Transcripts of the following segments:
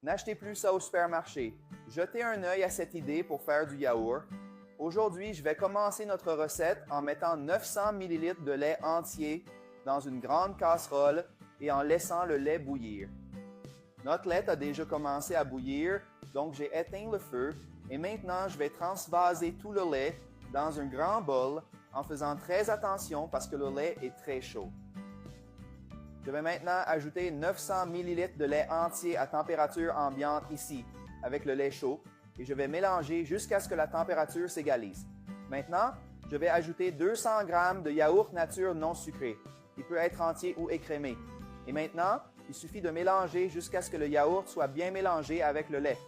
N'achetez plus ça au supermarché. Jetez un œil à cette idée pour faire du yaourt. Aujourd'hui, je vais commencer notre recette en mettant 900 ml de lait entier dans une grande casserole et en laissant le lait bouillir. Notre lait a déjà commencé à bouillir, donc j'ai éteint le feu et maintenant je vais transvaser tout le lait dans un grand bol en faisant très attention parce que le lait est très chaud. Je vais maintenant ajouter 900 ml de lait entier à température ambiante ici, avec le lait chaud, et je vais mélanger jusqu'à ce que la température s'égalise. Maintenant, je vais ajouter 200 g de yaourt nature non sucré. Il peut être entier ou écrémé. Et maintenant, il suffit de mélanger jusqu'à ce que le yaourt soit bien mélangé avec le lait.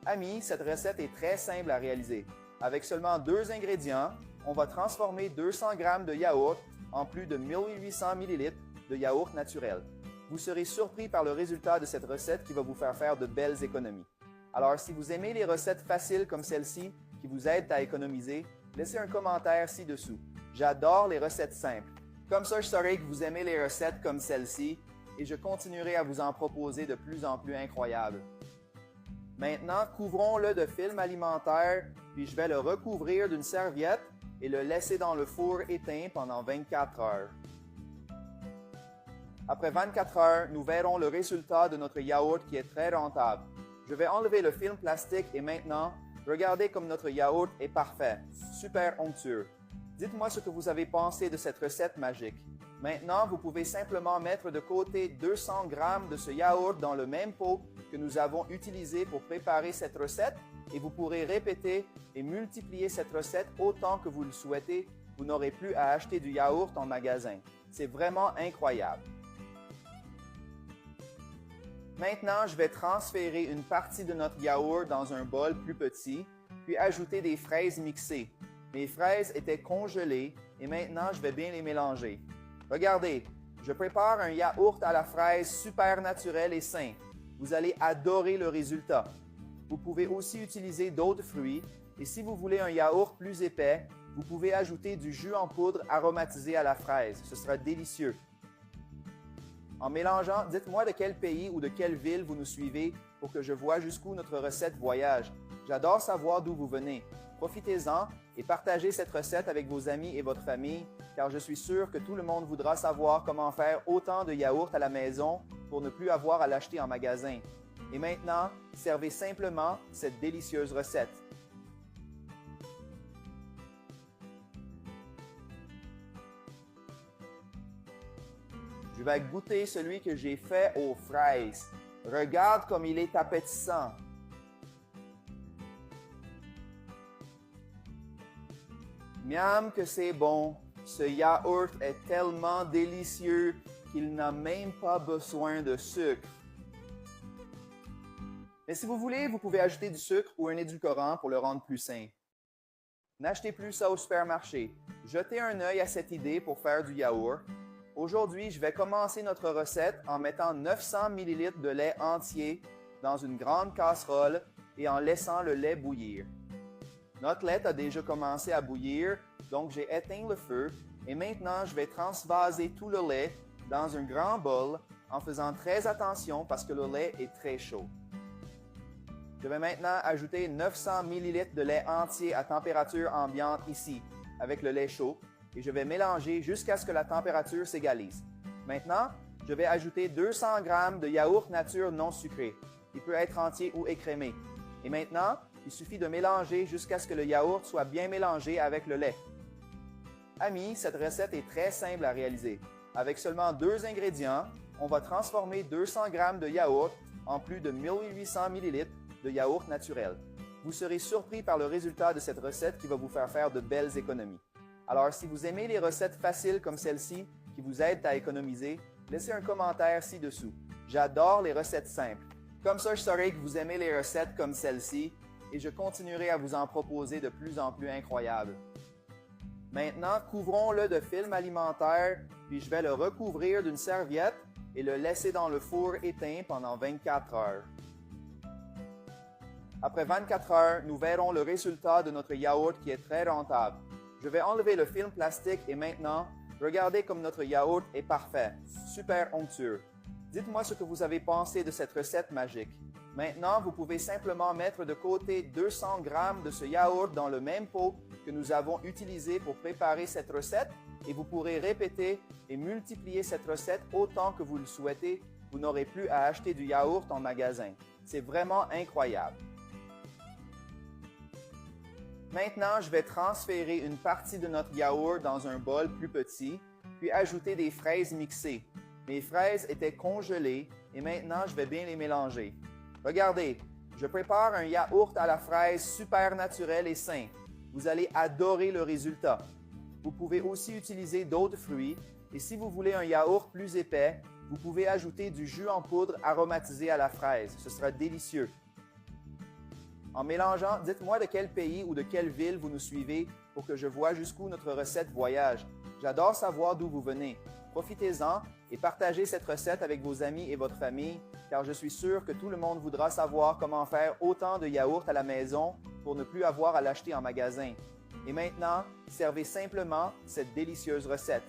Amis, cette recette est très simple à réaliser. Avec seulement 2 ingrédients, on va transformer 200 g de yaourt en plus de 1800 ml de yaourt naturel. Vous serez surpris par le résultat de cette recette qui va vous faire de belles économies. Alors, si vous aimez les recettes faciles comme celle-ci qui vous aident à économiser, laissez un commentaire ci-dessous. J'adore les recettes simples. Comme ça, je saurai que vous aimez les recettes comme celle-ci et je continuerai à vous en proposer de plus en plus incroyables. Maintenant, couvrons-le de film alimentaire, puis je vais le recouvrir d'une serviette et le laisser dans le four éteint pendant 24 heures. Après 24 heures, nous verrons le résultat de notre yaourt qui est très rentable. Je vais enlever le film plastique et maintenant, regardez comme notre yaourt est parfait, super onctueux. Dites-moi ce que vous avez pensé de cette recette magique. Maintenant, vous pouvez simplement mettre de côté 200 g de ce yaourt dans le même pot que nous avons utilisé pour préparer cette recette et vous pourrez répéter et multiplier cette recette autant que vous le souhaitez. Vous n'aurez plus à acheter du yaourt en magasin. C'est vraiment incroyable. Maintenant, je vais transférer une partie de notre yaourt dans un bol plus petit, puis ajouter des fraises mixées. Mes fraises étaient congelées et maintenant, je vais bien les mélanger. Regardez, je prépare un yaourt à la fraise super naturel et sain. Vous allez adorer le résultat. Vous pouvez aussi utiliser d'autres fruits et si vous voulez un yaourt plus épais, vous pouvez ajouter du jus en poudre aromatisé à la fraise. Ce sera délicieux. En mélangeant, dites-moi de quel pays ou de quelle ville vous nous suivez pour que je voie jusqu'où notre recette voyage. J'adore savoir d'où vous venez. Profitez-en et partagez cette recette avec vos amis et votre famille, car je suis sûr que tout le monde voudra savoir comment faire autant de yaourt à la maison pour ne plus avoir à l'acheter en magasin. Et maintenant, servez simplement cette délicieuse recette. Je vais goûter celui que j'ai fait aux fraises. Regarde comme il est appétissant. Miam que c'est bon. Ce yaourt est tellement délicieux qu'il n'a même pas besoin de sucre. Mais si vous voulez, vous pouvez ajouter du sucre ou un édulcorant pour le rendre plus sain. N'achetez plus ça au supermarché. Jetez un œil à cette idée pour faire du yaourt. Aujourd'hui, je vais commencer notre recette en mettant 900 ml de lait entier dans une grande casserole et en laissant le lait bouillir. Notre lait a déjà commencé à bouillir, donc j'ai éteint le feu et maintenant je vais transvaser tout le lait dans un grand bol en faisant très attention parce que le lait est très chaud. Je vais maintenant ajouter 900 ml de lait entier à température ambiante ici, avec le lait chaud, et je vais mélanger jusqu'à ce que la température s'égalise. Maintenant, je vais ajouter 200 g de yaourt nature non sucré. Il peut être entier ou écrémé. Et maintenant, il suffit de mélanger jusqu'à ce que le yaourt soit bien mélangé avec le lait. Amis, cette recette est très simple à réaliser. Avec seulement 2 ingrédients, on va transformer 200 g de yaourt en plus de 1800 ml de yaourt naturel. Vous serez surpris par le résultat de cette recette qui va vous faire de belles économies. Alors, si vous aimez les recettes faciles comme celle-ci qui vous aident à économiser, laissez un commentaire ci-dessous. J'adore les recettes simples. Comme ça, je saurai que vous aimez les recettes comme celle-ci et je continuerai à vous en proposer de plus en plus incroyables. Maintenant, couvrons-le de film alimentaire, puis je vais le recouvrir d'une serviette et le laisser dans le four éteint pendant 24 heures. Après 24 heures, nous verrons le résultat de notre yaourt qui est très rentable. Je vais enlever le film plastique et maintenant, regardez comme notre yaourt est parfait, super onctueux. Dites-moi ce que vous avez pensé de cette recette magique. Maintenant, vous pouvez simplement mettre de côté 200 g de ce yaourt dans le même pot que nous avons utilisé pour préparer cette recette et vous pourrez répéter et multiplier cette recette autant que vous le souhaitez. Vous n'aurez plus à acheter du yaourt en magasin. C'est vraiment incroyable. Maintenant, je vais transférer une partie de notre yaourt dans un bol plus petit, puis ajouter des fraises mixées. Mes fraises étaient congelées et maintenant je vais bien les mélanger. Regardez, je prépare un yaourt à la fraise super naturel et sain. Vous allez adorer le résultat. Vous pouvez aussi utiliser d'autres fruits et si vous voulez un yaourt plus épais, vous pouvez ajouter du jus en poudre aromatisé à la fraise. Ce sera délicieux. En mélangeant, dites-moi de quel pays ou de quelle ville vous nous suivez pour que je voie jusqu'où notre recette voyage. J'adore savoir d'où vous venez. Profitez-en et partagez cette recette avec vos amis et votre famille, car je suis sûr que tout le monde voudra savoir comment faire autant de yaourt à la maison pour ne plus avoir à l'acheter en magasin. Et maintenant, servez simplement cette délicieuse recette.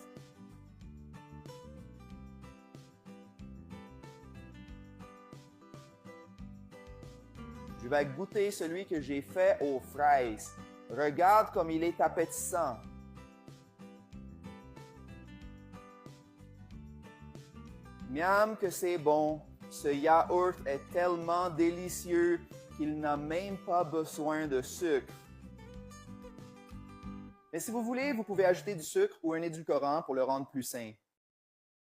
Je vais goûter celui que j'ai fait aux fraises. Regarde comme il est appétissant. Miam que c'est bon. Ce yaourt est tellement délicieux qu'il n'a même pas besoin de sucre. Mais si vous voulez, vous pouvez ajouter du sucre ou un édulcorant pour le rendre plus sain.